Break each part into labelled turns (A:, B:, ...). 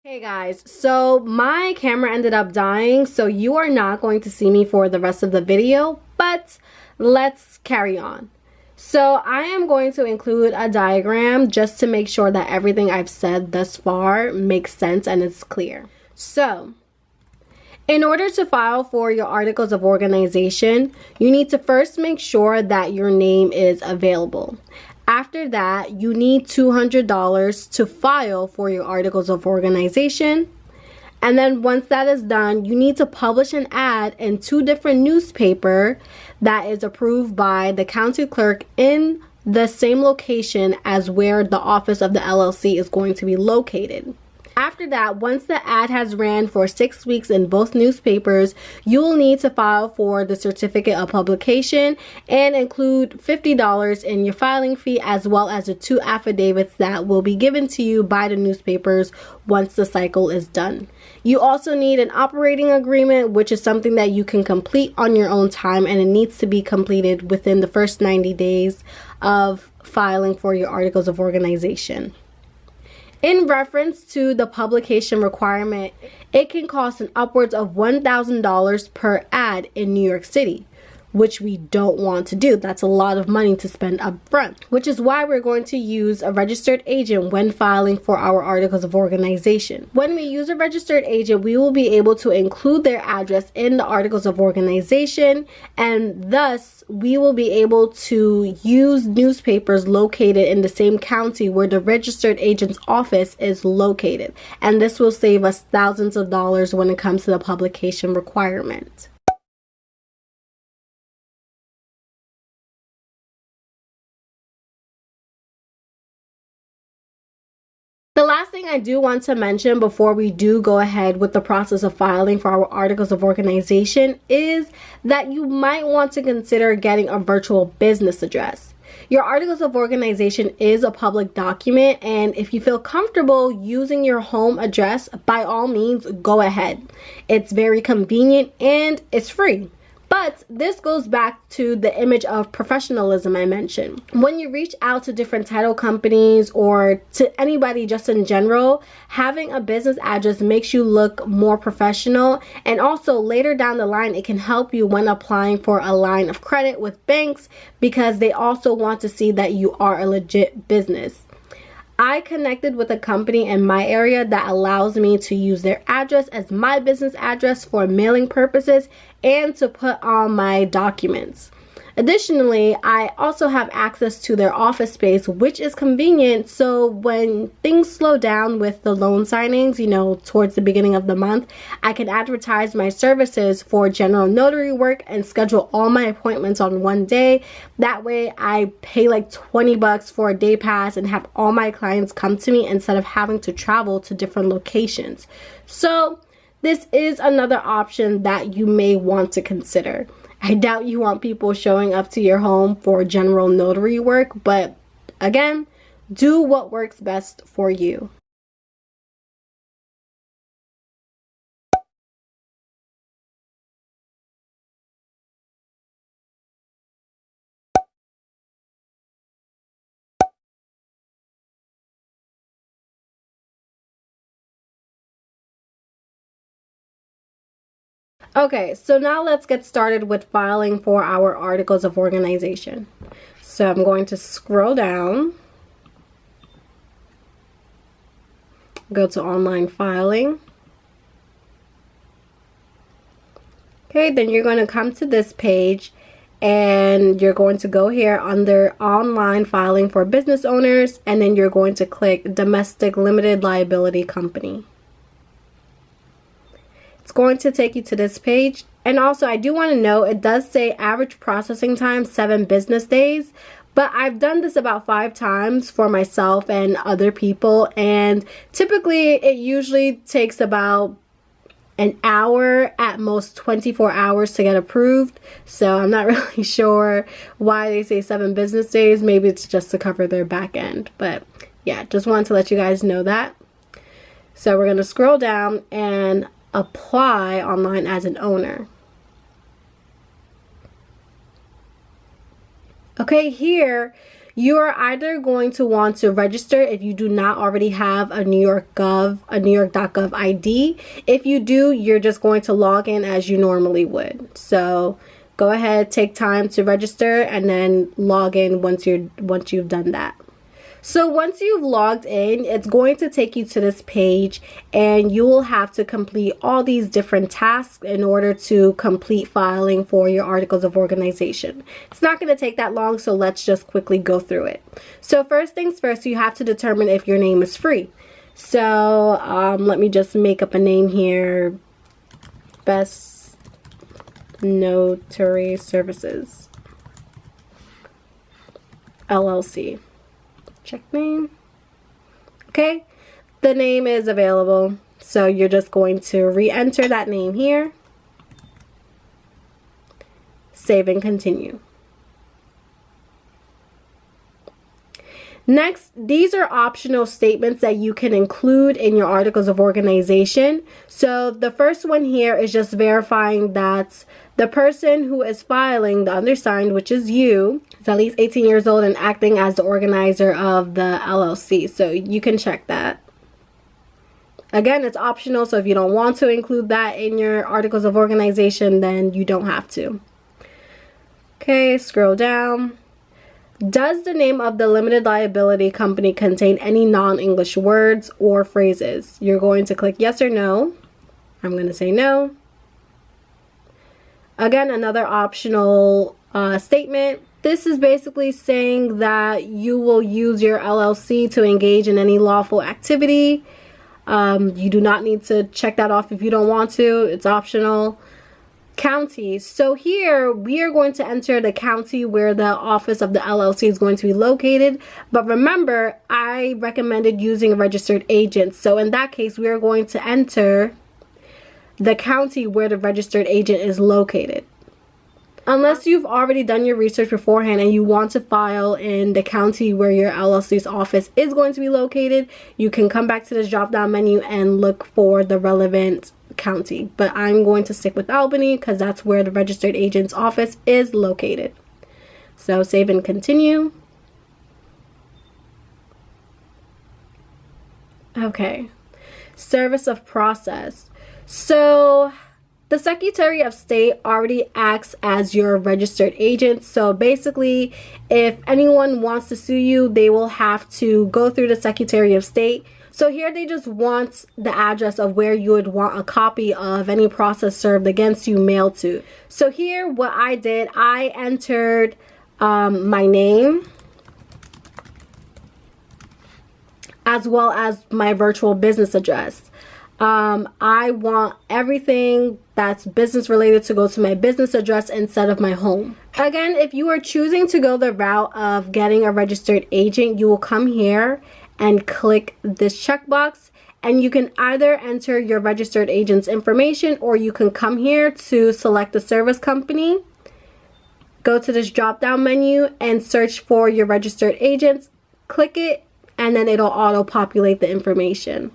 A: Hey guys, so my camera ended up dying, so you are not going to see me for the rest of the video, but let's carry on. So I am going to include a diagram just to make sure that everything I've said thus far makes sense and is clear. So, in order to file for your articles of organization, you need to first make sure that your name is available. After that, you need $200 to file for your articles of organization. And then once that is done, you need to publish an ad in 2 different newspapers that is approved by the county clerk in the same location as where the office of the LLC is going to be located. After that, once the ad has ran for 6 weeks in both newspapers, you will need to file for the certificate of publication and include $50 in your filing fee, as well as the 2 affidavits that will be given to you by the newspapers once the cycle is done. You also need an operating agreement, which is something that you can complete on your own time, and it needs to be completed within the first 90 days of filing for your articles of organization. In reference to the publication requirement, it can cost an upwards of $1,000 per ad in New York City, which we don't want to do. That's a lot of money to spend up front, which is why we're going to use a registered agent when filing for our articles of organization. When we use a registered agent, we will be able to include their address in the articles of organization, and thus we will be able to use newspapers located in the same county where the registered agent's office is located. And this will save us thousands of dollars when it comes to the publication requirement. The last thing I do want to mention before we do go ahead with the process of filing for our articles of organization is that you might want to consider getting a virtual business address. Your articles of organization is a public document, and if you feel comfortable using your home address, by all means, go ahead. It's very convenient and it's free. But this goes back to the image of professionalism I mentioned. When you reach out to different title companies or to anybody just in general, having a business address makes you look more professional, and also later down the line it can help you when applying for a line of credit with banks because they also want to see that you are a legit business. I connected with a company in my area that allows me to use their address as my business address for mailing purposes and to put on my documents. Additionally, I also have access to their office space, which is convenient, so when things slow down with the loan signings, towards the beginning of the month, I can advertise my services for general notary work and schedule all my appointments on one day. That way I pay like $20 for a day pass and have all my clients come to me instead of having to travel to different locations. So this is another option that you may want to consider. I doubt you want people showing up to your home for general notary work, but again, do what works best for you. Okay, so now let's get started with filing for our articles of organization. So I'm going to scroll down, go to online filing. Okay, then you're going to come to this page and you're going to go here under online filing for business owners, and then you're going to click domestic limited liability company. It's going to take you to this page. And also I do want to note, it does say average processing time 7 business days, but I've done this about 5 times for myself and other people, and typically it usually takes about an hour, at most 24 hours to get approved. So I'm not really sure why they say 7 business days. Maybe it's just to cover their back end, but yeah, just wanted to let you guys know that. So we're going to scroll down and apply online as an owner. Okay, here You are either going to want to register if you do not already have a New York.gov ID. If you do, you're just going to log in as you normally would. So go ahead, take time to register, and then log in once you've done that. So once you've logged in, it's going to take you to this page, and you will have to complete all these different tasks in order to complete filing for your articles of organization. It's not going to take that long, so let's just quickly go through it. So first things first, you have to determine if your name is free. So let me just make up a name here. Best Notary Services, LLC. Check name. Okay, the name is available, so you're just going to re-enter that name here, save and continue. Next, these are optional statements that you can include in your articles of organization. So the first one here is just verifying that the person who is filing, the undersigned, which is you, is at least 18 years old and acting as the organizer of the LLC. So you can check that. Again, it's optional, so if you don't want to include that in your articles of organization, then you don't have to. Okay, scroll down. Does the name of the limited liability company contain any non-English words or phrases? You're going to click yes or no. I'm going to say no. Again, another optional statement. This is basically saying that you will use your LLC to engage in any lawful activity. You do not need to check that off if you don't want to. It's optional. County. So here we are going to enter the county where the office of the LLC is going to be located. But remember, I recommended using a registered agent. So in that case, we are going to enter the county where the registered agent is located. Unless you've already done your research beforehand and you want to file in the county where your LLC's office is going to be located, you can come back to this drop down menu and look for the relevant county. But I'm going to stick with Albany because that's where the registered agent's office is located. So save and continue. Okay, service of process. So the Secretary of State already acts as your registered agent. So basically, if anyone wants to sue you, they will have to go through the Secretary of State. So here they just want the address of where you would want a copy of any process served against you mailed to. So here what I did, I entered my name as well as my virtual business address. I want everything that's business related to go to my business address instead of my home. Again, if you are choosing to go the route of getting a registered agent, you will come here and click this checkbox, and you can either enter your registered agent's information, or you can come here to select the service company, go to this drop down menu and search for your registered agents, click it, and then it'll auto populate the information.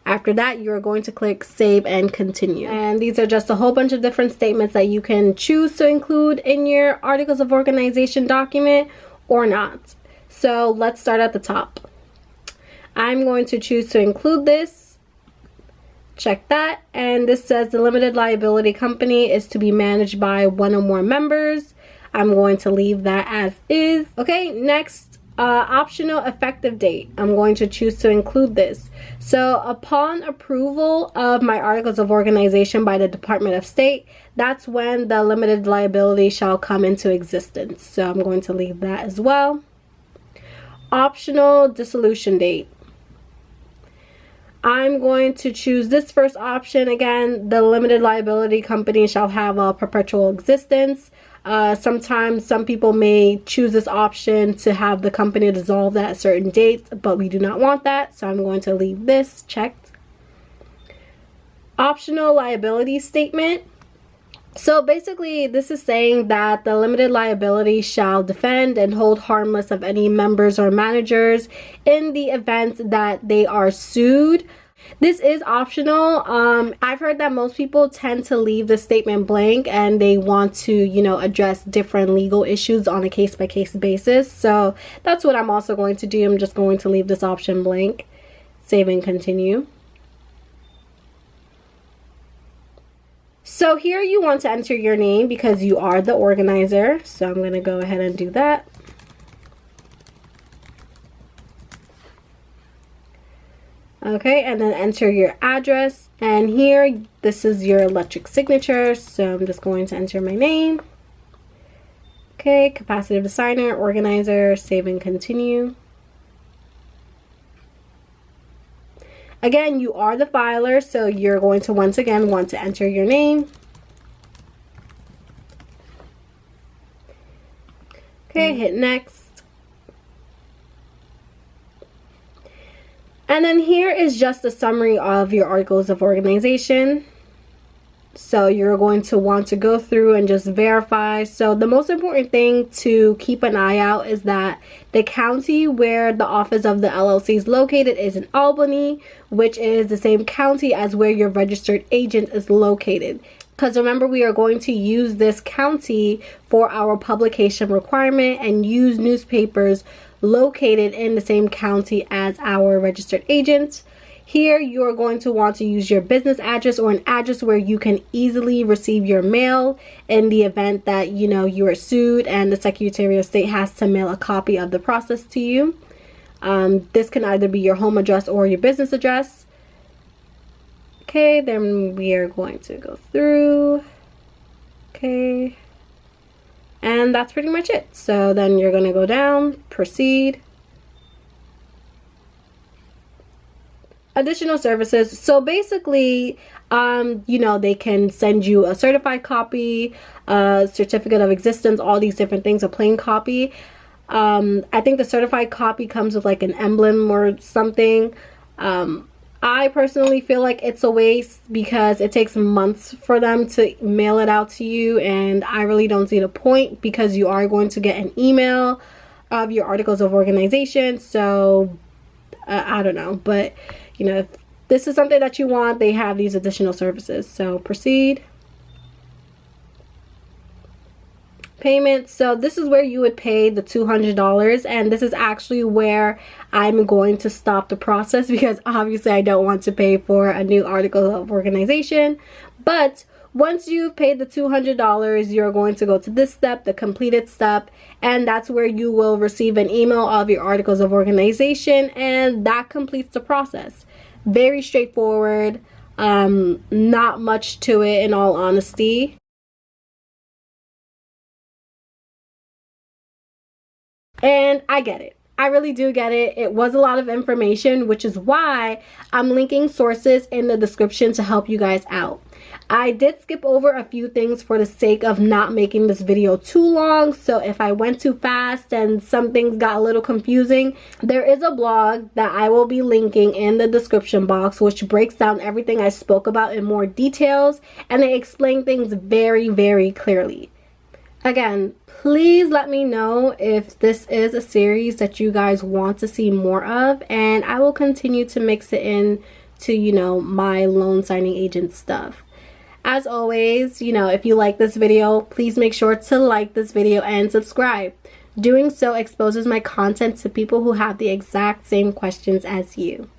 A: After that, you're going to click save and continue. And these are just a whole bunch of different statements that you can choose to include in your articles of organization document or not. So let's start at the top. I'm going to choose to include this. Check that. And this says the limited liability company is to be managed by one or more members. I'm going to leave that as is. Okay, next. Optional effective date. I'm going to choose to include this. So upon approval of my articles of organization by the Department of State, that's when the limited liability shall come into existence. So I'm going to leave that as well. Optional dissolution date. I'm going to choose this first option. Again, the limited liability company shall have a perpetual existence. Sometimes some people may choose this option to have the company dissolved at certain dates, but we do not want that, so I'm going to leave this checked. Optional liability statement. So basically this is saying that the limited liability shall defend and hold harmless of any members or managers in the event that they are sued. This is optional. I've heard that most people tend to leave the statement blank and they want to, you know, address different legal issues on a case-by-case basis. So that's what I'm also going to do. I'm just going to leave this option blank. Save and continue. So here you want to enter your name because you are the organizer. So I'm going to go ahead and do that. Okay, and then enter your address. And here, this is your electric signature. So I'm just going to enter my name. Okay, capacity of the signer, organizer, save and continue. Again, you are the filer, so you're going to once again want to enter your name. Okay, hit next. And then here is just a summary of your articles of organization. So you're going to want to go through and just verify. So the most important thing to keep an eye out is that the county where the office of the LLC is located is in Albany, which is the same county as where your registered agent is located. Because remember, we are going to use this county for our publication requirement and use newspapers located in the same county as our registered agent. Here you are going to want to use your business address or an address where you can easily receive your mail in the event that, you know, you are sued and the Secretary of State has to mail a copy of the process to you. This can either be your home address or your business address. Okay, then we are going to go through. Okay. And that's pretty much it. So then you're going to go down, proceed. Additional services. So basically, you know, they can send you a certified copy, a certificate of existence, all these different things, a plain copy. I think the certified copy comes with like an emblem or something. I personally feel like it's a waste because it takes months for them to mail it out to you, and I really don't see the point because you are going to get an email of your articles of organization. So I don't know, but you know, if this is something that you want, they have these additional services. So proceed. Payment. So this is where you would pay the $200, and this is actually where I'm going to stop the process because obviously I don't want to pay for a new article of organization. But once you've paid the $200, you're going to go to this step, the completed step, and that's where you will receive an email of your articles of organization, and that completes the process. Very straightforward, not much to it in all honesty. And I get it. I really do get it. It was a lot of information, which is why I'm linking sources in the description to help you guys out. I did skip over a few things for the sake of not making this video too long. So if I went too fast and some things got a little confusing, there is a blog that I will be linking in the description box, which breaks down everything I spoke about in more details, and they explain things very, very clearly. Again, please let me know if this is a series that you guys want to see more of, and I will continue to mix it in to, you know, my loan signing agent stuff. As always, you know, if you like this video, please make sure to like this video and subscribe. Doing so exposes my content to people who have the exact same questions as you.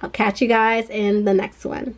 A: I'll catch you guys in the next one.